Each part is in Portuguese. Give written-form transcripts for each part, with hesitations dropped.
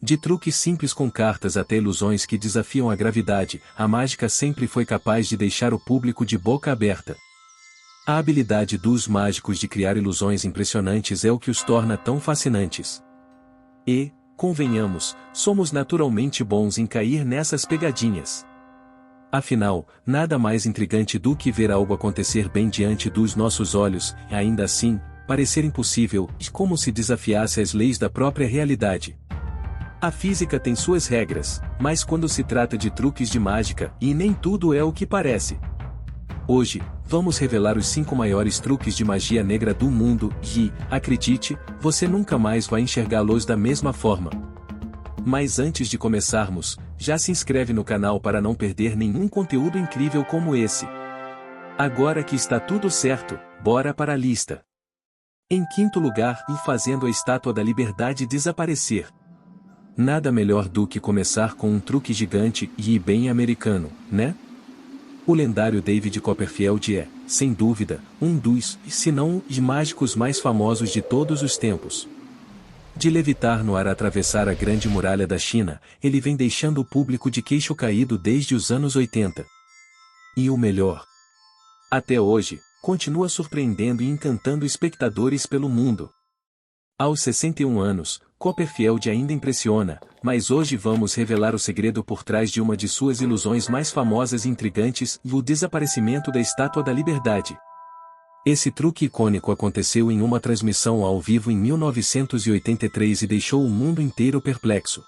De truques simples com cartas até ilusões que desafiam a gravidade, a mágica sempre foi capaz de deixar o público de boca aberta. A habilidade dos mágicos de criar ilusões impressionantes é o que os torna tão fascinantes. E, convenhamos, somos naturalmente bons em cair nessas pegadinhas. Afinal, nada mais intrigante do que ver algo acontecer bem diante dos nossos olhos, e ainda assim, parecer impossível, como se desafiasse as leis da própria realidade. A física tem suas regras, mas quando se trata de truques de mágica, e nem tudo é o que parece. Hoje, vamos revelar os 5 maiores truques de magia negra do mundo e, acredite, você nunca mais vai enxergá-los da mesma forma. Mas antes de começarmos, já se inscreve no canal para não perder nenhum conteúdo incrível como esse. Agora que está tudo certo, bora para a lista. Em quinto lugar, fazendo a Estátua da Liberdade desaparecer. Nada melhor do que começar com um truque gigante e bem americano, né? O lendário David Copperfield é, sem dúvida, um dos, se não, os mágicos mais famosos de todos os tempos. De levitar no ar a atravessar a Grande Muralha da China, ele vem deixando o público de queixo caído desde os anos 80. E o melhor, até hoje, continua surpreendendo e encantando espectadores pelo mundo. Aos 61 anos, Copperfield ainda impressiona, mas hoje vamos revelar o segredo por trás de uma de suas ilusões mais famosas e intrigantes, o desaparecimento da Estátua da Liberdade. Esse truque icônico aconteceu em uma transmissão ao vivo em 1983 e deixou o mundo inteiro perplexo.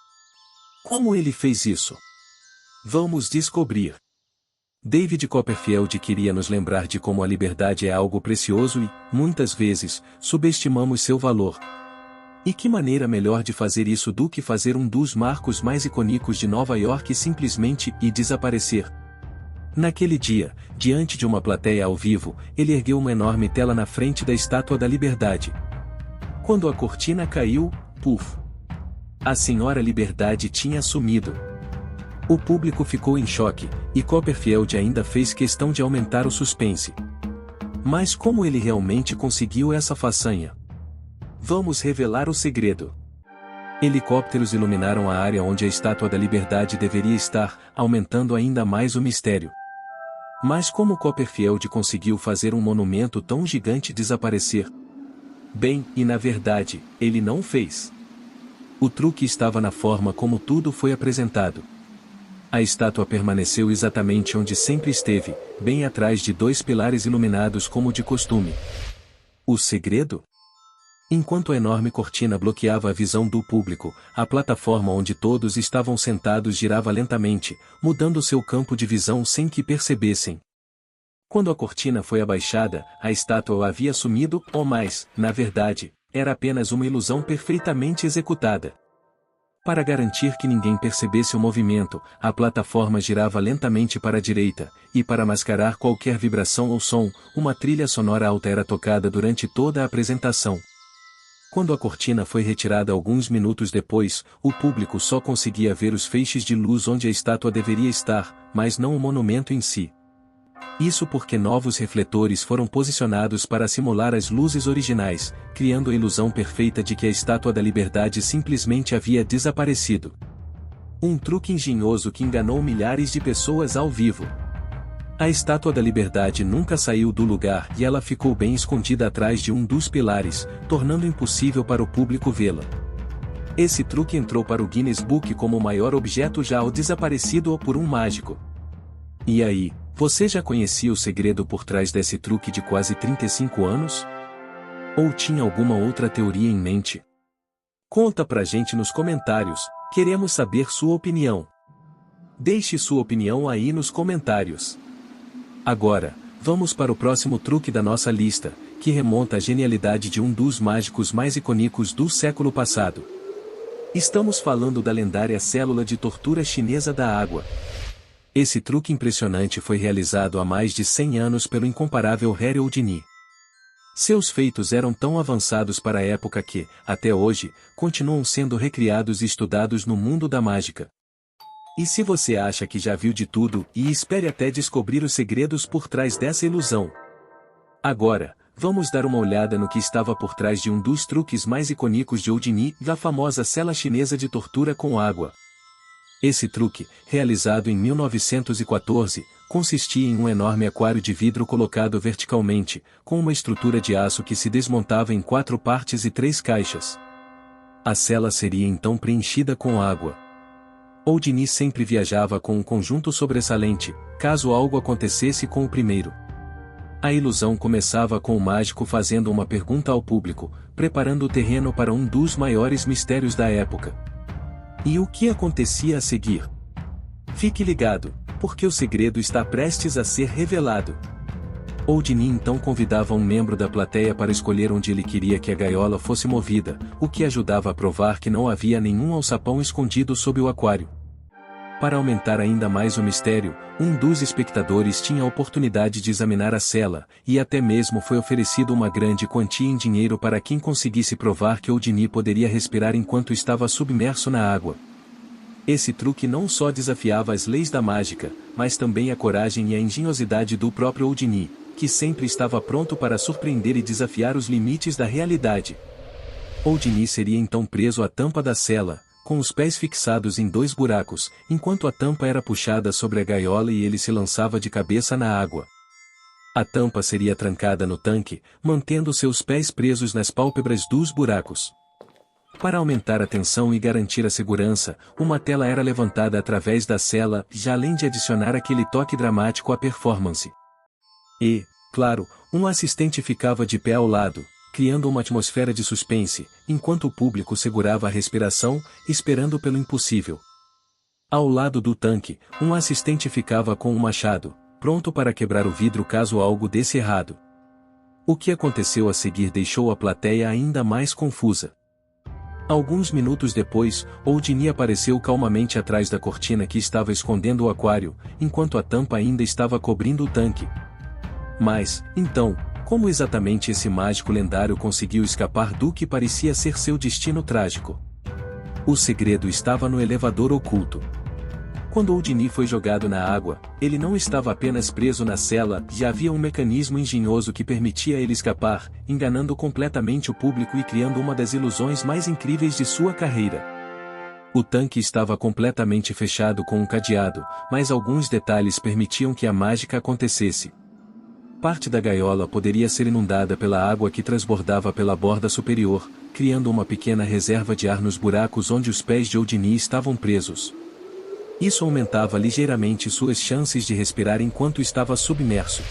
Como ele fez isso? Vamos descobrir. David Copperfield queria nos lembrar de como a liberdade é algo precioso e, muitas vezes, subestimamos seu valor. E que maneira melhor de fazer isso do que fazer um dos marcos mais icônicos de Nova York simplesmente desaparecer? Naquele dia, diante de uma plateia ao vivo, ele ergueu uma enorme tela na frente da Estátua da Liberdade. Quando a cortina caiu, puf! A Senhora Liberdade tinha sumido. O público ficou em choque, e Copperfield ainda fez questão de aumentar o suspense. Mas como ele realmente conseguiu essa façanha? Vamos revelar o segredo. Helicópteros iluminaram a área onde a Estátua da Liberdade deveria estar, aumentando ainda mais o mistério. Mas como Copperfield conseguiu fazer um monumento tão gigante desaparecer? Bem, e na verdade, ele não fez. O truque estava na forma como tudo foi apresentado. A estátua permaneceu exatamente onde sempre esteve, bem atrás de 2 pilares iluminados como de costume. O segredo? Enquanto a enorme cortina bloqueava a visão do público, a plataforma onde todos estavam sentados girava lentamente, mudando seu campo de visão sem que percebessem. Quando a cortina foi abaixada, a estátua havia sumido, ou mais, na verdade, era apenas uma ilusão perfeitamente executada. Para garantir que ninguém percebesse o movimento, a plataforma girava lentamente para a direita, e para mascarar qualquer vibração ou som, uma trilha sonora alta era tocada durante toda a apresentação. Quando a cortina foi retirada alguns minutos depois, o público só conseguia ver os feixes de luz onde a estátua deveria estar, mas não o monumento em si. Isso porque novos refletores foram posicionados para simular as luzes originais, criando a ilusão perfeita de que a Estátua da Liberdade simplesmente havia desaparecido. Um truque engenhoso que enganou milhares de pessoas ao vivo. A Estátua da Liberdade nunca saiu do lugar e ela ficou bem escondida atrás de um dos pilares, tornando impossível para o público vê-la. Esse truque entrou para o Guinness Book como o maior objeto já desaparecido por um mágico. E aí, você já conhecia o segredo por trás desse truque de quase 35 anos? Ou tinha alguma outra teoria em mente? Conta pra gente nos comentários, queremos saber sua opinião. Deixe sua opinião aí nos comentários. Agora, vamos para o próximo truque da nossa lista, que remonta à genialidade de um dos mágicos mais icônicos do século passado. Estamos falando da lendária célula de tortura chinesa da água. Esse truque impressionante foi realizado há mais de 100 anos pelo incomparável Harry Houdini. Seus feitos eram tão avançados para a época que, até hoje, continuam sendo recriados e estudados no mundo da mágica. E se você acha que já viu de tudo, espere até descobrir os segredos por trás dessa ilusão. Agora, vamos dar uma olhada no que estava por trás de um dos truques mais icônicos de Houdini, a famosa cela chinesa de tortura com água. Esse truque, realizado em 1914, consistia em um enorme aquário de vidro colocado verticalmente, com uma estrutura de aço que se desmontava em 4 partes e 3 caixas. A cela seria então preenchida com água. Houdini sempre viajava com um conjunto sobressalente, caso algo acontecesse com o primeiro. A ilusão começava com o mágico fazendo uma pergunta ao público, preparando o terreno para um dos maiores mistérios da época. E o que acontecia a seguir? Fique ligado, porque o segredo está prestes a ser revelado. Houdini então convidava um membro da plateia para escolher onde ele queria que a gaiola fosse movida, o que ajudava a provar que não havia nenhum alçapão escondido sob o aquário. Para aumentar ainda mais o mistério, um dos espectadores tinha a oportunidade de examinar a cela, e até mesmo foi oferecido uma grande quantia em dinheiro para quem conseguisse provar que Houdini poderia respirar enquanto estava submerso na água. Esse truque não só desafiava as leis da mágica, mas também a coragem e a engenhosidade do próprio Houdini, que sempre estava pronto para surpreender e desafiar os limites da realidade. Houdini seria então preso à tampa da cela, com os pés fixados em 2 buracos, enquanto a tampa era puxada sobre a gaiola e ele se lançava de cabeça na água. A tampa seria trancada no tanque, mantendo seus pés presos nas pálpebras dos buracos. Para aumentar a tensão e garantir a segurança, uma tela era levantada através da cela, já além de adicionar aquele toque dramático à performance. E, claro, um assistente ficava de pé ao lado, criando uma atmosfera de suspense, enquanto o público segurava a respiração, esperando pelo impossível. Ao lado do tanque, um assistente ficava com um machado, pronto para quebrar o vidro caso algo desse errado. O que aconteceu a seguir deixou a plateia ainda mais confusa. Alguns minutos depois, Houdini apareceu calmamente atrás da cortina que estava escondendo o aquário, enquanto a tampa ainda estava cobrindo o tanque. Mas, então, como exatamente esse mágico lendário conseguiu escapar do que parecia ser seu destino trágico? O segredo estava no elevador oculto. Quando Houdini foi jogado na água, ele não estava apenas preso na cela, já havia um mecanismo engenhoso que permitia ele escapar, enganando completamente o público e criando uma das ilusões mais incríveis de sua carreira. O tanque estava completamente fechado com um cadeado, mas alguns detalhes permitiam que a mágica acontecesse. Parte da gaiola poderia ser inundada pela água que transbordava pela borda superior, criando uma pequena reserva de ar nos buracos onde os pés de Houdini estavam presos. Isso aumentava ligeiramente suas chances de respirar enquanto estava submerso.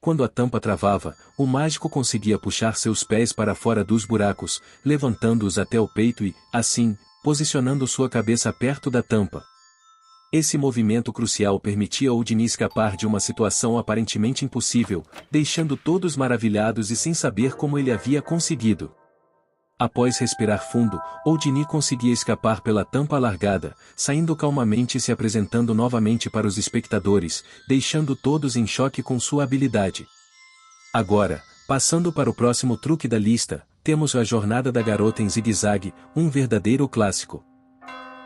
Quando a tampa travava, o mágico conseguia puxar seus pés para fora dos buracos, levantando-os até o peito e, assim, posicionando sua cabeça perto da tampa. Esse movimento crucial permitia a Houdini escapar de uma situação aparentemente impossível, deixando todos maravilhados e sem saber como ele havia conseguido. Após respirar fundo, Houdini conseguia escapar pela tampa alargada, saindo calmamente e se apresentando novamente para os espectadores, deixando todos em choque com sua habilidade. Agora, passando para o próximo truque da lista, temos a Jornada da Garota em Zigue-Zague, um verdadeiro clássico.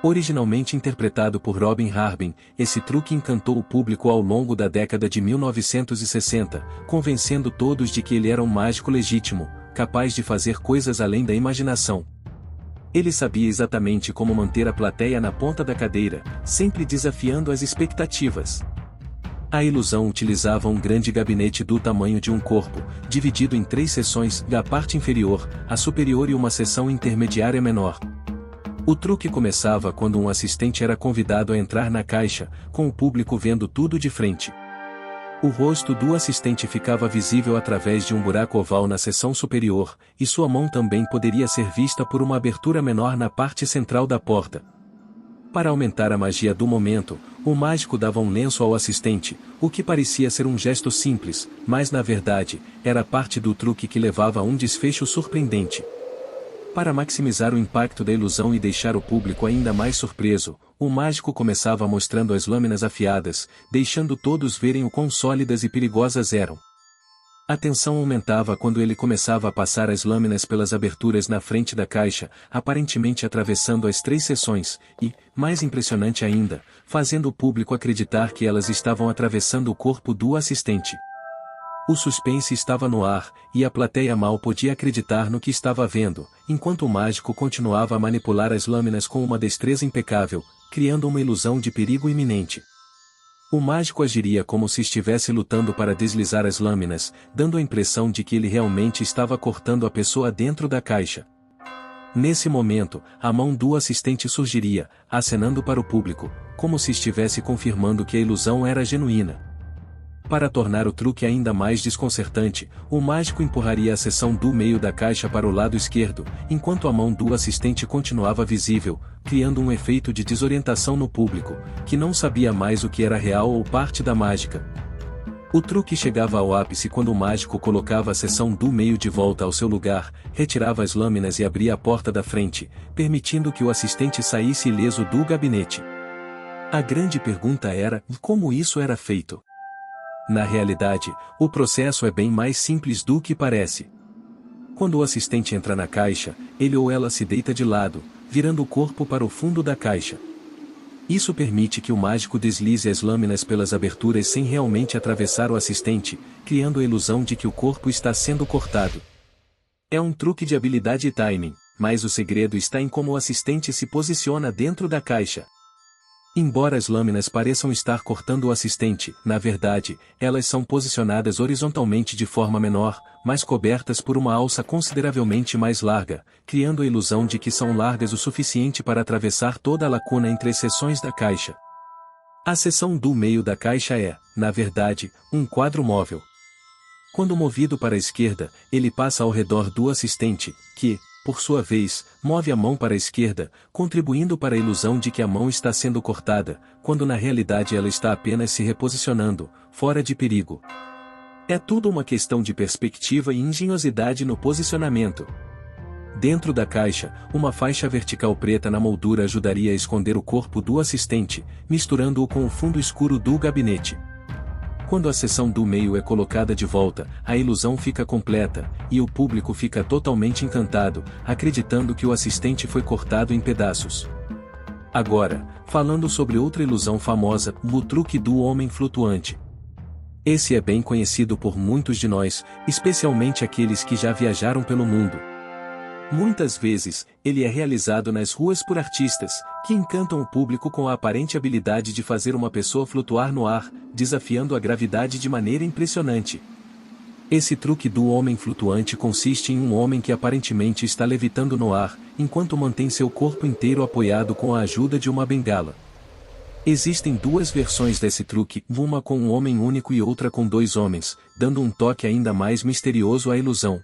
Originalmente interpretado por Robin Harbin, esse truque encantou o público ao longo da década de 1960, convencendo todos de que ele era um mágico legítimo, capaz de fazer coisas além da imaginação. Ele sabia exatamente como manter a plateia na ponta da cadeira, sempre desafiando as expectativas. A ilusão utilizava um grande gabinete do tamanho de um corpo, dividido em 3 seções, a parte inferior, a superior e uma seção intermediária menor. O truque começava quando um assistente era convidado a entrar na caixa, com o público vendo tudo de frente. O rosto do assistente ficava visível através de um buraco oval na seção superior, e sua mão também poderia ser vista por uma abertura menor na parte central da porta. Para aumentar a magia do momento, o mágico dava um lenço ao assistente, o que parecia ser um gesto simples, mas na verdade, era parte do truque que levava a um desfecho surpreendente. Para maximizar o impacto da ilusão e deixar o público ainda mais surpreso, o mágico começava mostrando as lâminas afiadas, deixando todos verem o quão sólidas e perigosas eram. A tensão aumentava quando ele começava a passar as lâminas pelas aberturas na frente da caixa, aparentemente atravessando as 3 seções, e, mais impressionante ainda, fazendo o público acreditar que elas estavam atravessando o corpo do assistente. O suspense estava no ar, e a plateia mal podia acreditar no que estava vendo, enquanto o mágico continuava a manipular as lâminas com uma destreza impecável, criando uma ilusão de perigo iminente. O mágico agiria como se estivesse lutando para deslizar as lâminas, dando a impressão de que ele realmente estava cortando a pessoa dentro da caixa. Nesse momento, a mão do assistente surgiria, acenando para o público, como se estivesse confirmando que a ilusão era genuína. Para tornar o truque ainda mais desconcertante, o mágico empurraria a seção do meio da caixa para o lado esquerdo, enquanto a mão do assistente continuava visível, criando um efeito de desorientação no público, que não sabia mais o que era real ou parte da mágica. O truque chegava ao ápice quando o mágico colocava a seção do meio de volta ao seu lugar, retirava as lâminas e abria a porta da frente, permitindo que o assistente saísse ileso do gabinete. A grande pergunta era, como isso era feito? Na realidade, o processo é bem mais simples do que parece. Quando o assistente entra na caixa, ele ou ela se deita de lado, virando o corpo para o fundo da caixa. Isso permite que o mágico deslize as lâminas pelas aberturas sem realmente atravessar o assistente, criando a ilusão de que o corpo está sendo cortado. É um truque de habilidade e timing, mas o segredo está em como o assistente se posiciona dentro da caixa. Embora as lâminas pareçam estar cortando o assistente, na verdade, elas são posicionadas horizontalmente de forma menor, mas cobertas por uma alça consideravelmente mais larga, criando a ilusão de que são largas o suficiente para atravessar toda a lacuna entre as seções da caixa. A seção do meio da caixa é, na verdade, um quadro móvel. Quando movido para a esquerda, ele passa ao redor do assistente, que, por sua vez, move a mão para a esquerda, contribuindo para a ilusão de que a mão está sendo cortada, quando na realidade ela está apenas se reposicionando, fora de perigo. É tudo uma questão de perspectiva e engenhosidade no posicionamento. Dentro da caixa, uma faixa vertical preta na moldura ajudaria a esconder o corpo do assistente, misturando-o com o fundo escuro do gabinete. Quando a seção do meio é colocada de volta, a ilusão fica completa, e o público fica totalmente encantado, acreditando que o assistente foi cortado em pedaços. Agora, falando sobre outra ilusão famosa, o truque do homem flutuante. Esse é bem conhecido por muitos de nós, especialmente aqueles que já viajaram pelo mundo. Muitas vezes, ele é realizado nas ruas por artistas, que encantam o público com a aparente habilidade de fazer uma pessoa flutuar no ar, desafiando a gravidade de maneira impressionante. Esse truque do homem flutuante consiste em um homem que aparentemente está levitando no ar, enquanto mantém seu corpo inteiro apoiado com a ajuda de uma bengala. Existem duas versões desse truque, uma com um homem único e outra com dois homens, dando um toque ainda mais misterioso à ilusão.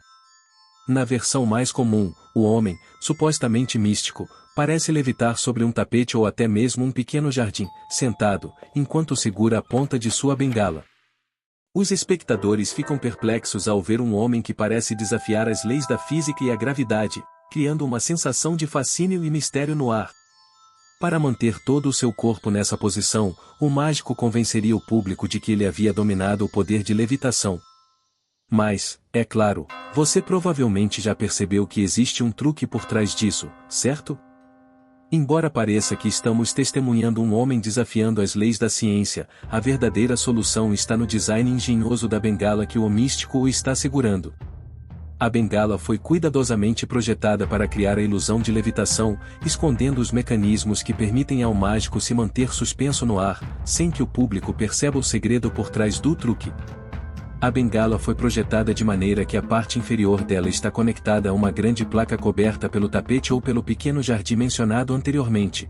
Na versão mais comum, o homem, supostamente místico, parece levitar sobre um tapete ou até mesmo um pequeno jardim, sentado, enquanto segura a ponta de sua bengala. Os espectadores ficam perplexos ao ver um homem que parece desafiar as leis da física e a gravidade, criando uma sensação de fascínio e mistério no ar. Para manter todo o seu corpo nessa posição, o mágico convenceria o público de que ele havia dominado o poder de levitação. Mas, é claro, você provavelmente já percebeu que existe um truque por trás disso, certo? Embora pareça que estamos testemunhando um homem desafiando as leis da ciência, a verdadeira solução está no design engenhoso da bengala que o místico o está segurando. A bengala foi cuidadosamente projetada para criar a ilusão de levitação, escondendo os mecanismos que permitem ao mágico se manter suspenso no ar, sem que o público perceba o segredo por trás do truque. A bengala foi projetada de maneira que a parte inferior dela está conectada a uma grande placa coberta pelo tapete ou pelo pequeno jardim mencionado anteriormente.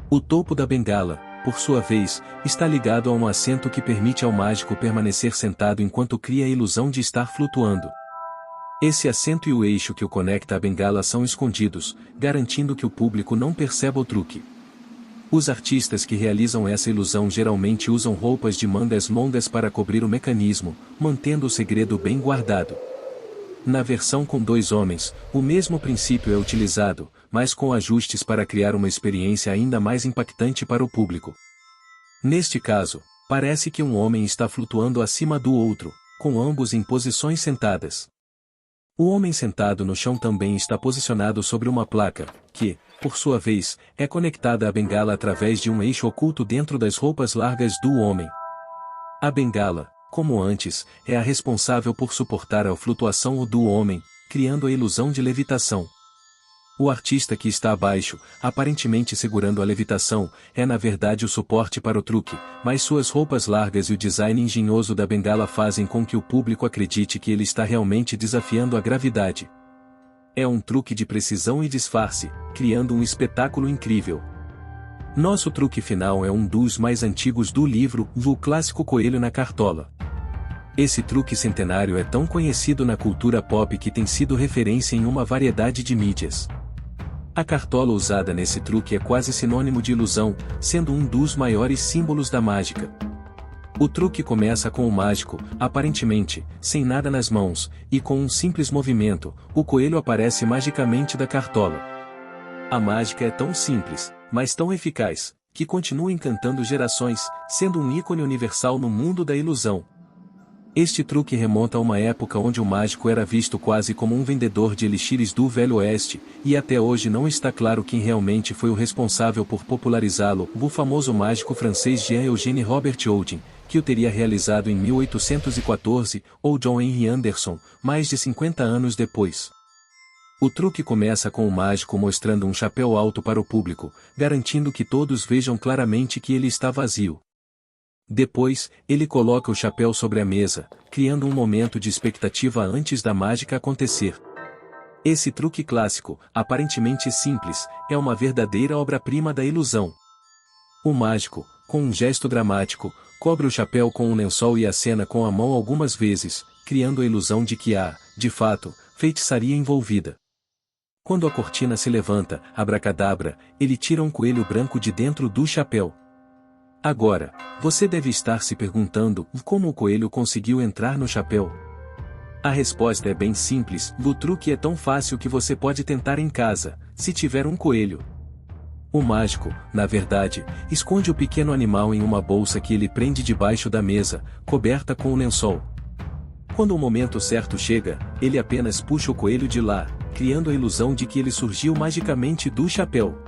O topo da bengala, por sua vez, está ligado a um assento que permite ao mágico permanecer sentado enquanto cria a ilusão de estar flutuando. Esse assento e o eixo que o conecta à bengala são escondidos, garantindo que o público não perceba o truque. Os artistas que realizam essa ilusão geralmente usam roupas de mangas longas para cobrir o mecanismo, mantendo o segredo bem guardado. Na versão com dois homens, o mesmo princípio é utilizado, mas com ajustes para criar uma experiência ainda mais impactante para o público. Neste caso, parece que um homem está flutuando acima do outro, com ambos em posições sentadas. O homem sentado no chão também está posicionado sobre uma placa, que, por sua vez, é conectada à bengala através de um eixo oculto dentro das roupas largas do homem. A bengala, como antes, é a responsável por suportar a flutuação do homem, criando a ilusão de levitação. O artista que está abaixo, aparentemente segurando a levitação, é na verdade o suporte para o truque, mas suas roupas largas e o design engenhoso da bengala fazem com que o público acredite que ele está realmente desafiando a gravidade. É um truque de precisão e disfarce, criando um espetáculo incrível. Nosso truque final é um dos mais antigos do livro, o clássico coelho na cartola. Esse truque centenário é tão conhecido na cultura pop que tem sido referência em uma variedade de mídias. A cartola usada nesse truque é quase sinônimo de ilusão, sendo um dos maiores símbolos da mágica. O truque começa com o mágico, aparentemente, sem nada nas mãos, e com um simples movimento, o coelho aparece magicamente da cartola. A mágica é tão simples, mas tão eficaz, que continua encantando gerações, sendo um ícone universal no mundo da ilusão. Este truque remonta a uma época onde o mágico era visto quase como um vendedor de elixires do Velho Oeste, e até hoje não está claro quem realmente foi o responsável por popularizá-lo, o famoso mágico francês Jean-Eugène Robert Houdin, que o teria realizado em 1814, ou John Henry Anderson, mais de 50 anos depois. O truque começa com o mágico mostrando um chapéu alto para o público, garantindo que todos vejam claramente que ele está vazio. Depois, ele coloca o chapéu sobre a mesa, criando um momento de expectativa antes da mágica acontecer. Esse truque clássico, aparentemente simples, é uma verdadeira obra-prima da ilusão. O mágico, com um gesto dramático, cobre o chapéu com um lençol e acena com a mão algumas vezes, criando a ilusão de que há, de fato, feitiçaria envolvida. Quando a cortina se levanta, abracadabra, ele tira um coelho branco de dentro do chapéu. Agora, você deve estar se perguntando como o coelho conseguiu entrar no chapéu. A resposta é bem simples, o truque é tão fácil que você pode tentar em casa, se tiver um coelho. O mágico, na verdade, esconde o pequeno animal em uma bolsa que ele prende debaixo da mesa, coberta com o lençol. Quando o momento certo chega, ele apenas puxa o coelho de lá, criando a ilusão de que ele surgiu magicamente do chapéu.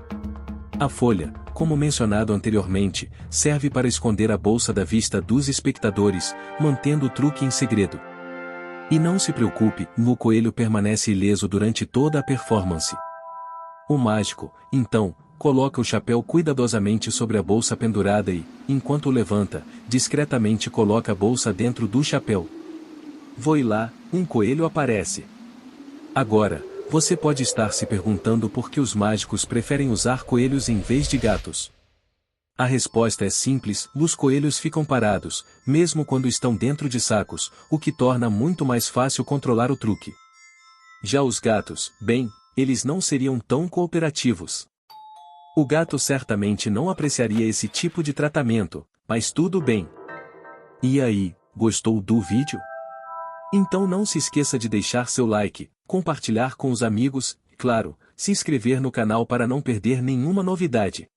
A folha, como mencionado anteriormente, serve para esconder a bolsa da vista dos espectadores, mantendo o truque em segredo. E não se preocupe, o coelho permanece ileso durante toda a performance. O mágico, então, coloca o chapéu cuidadosamente sobre a bolsa pendurada e, enquanto o levanta, discretamente coloca a bolsa dentro do chapéu. Voe lá, um coelho aparece. Agora, você pode estar se perguntando por que os mágicos preferem usar coelhos em vez de gatos. A resposta é simples, os coelhos ficam parados, mesmo quando estão dentro de sacos, o que torna muito mais fácil controlar o truque. Já os gatos, bem, eles não seriam tão cooperativos. O gato certamente não apreciaria esse tipo de tratamento, mas tudo bem. E aí, gostou do vídeo? Então não se esqueça de deixar seu like, compartilhar com os amigos, e claro, se inscrever no canal para não perder nenhuma novidade.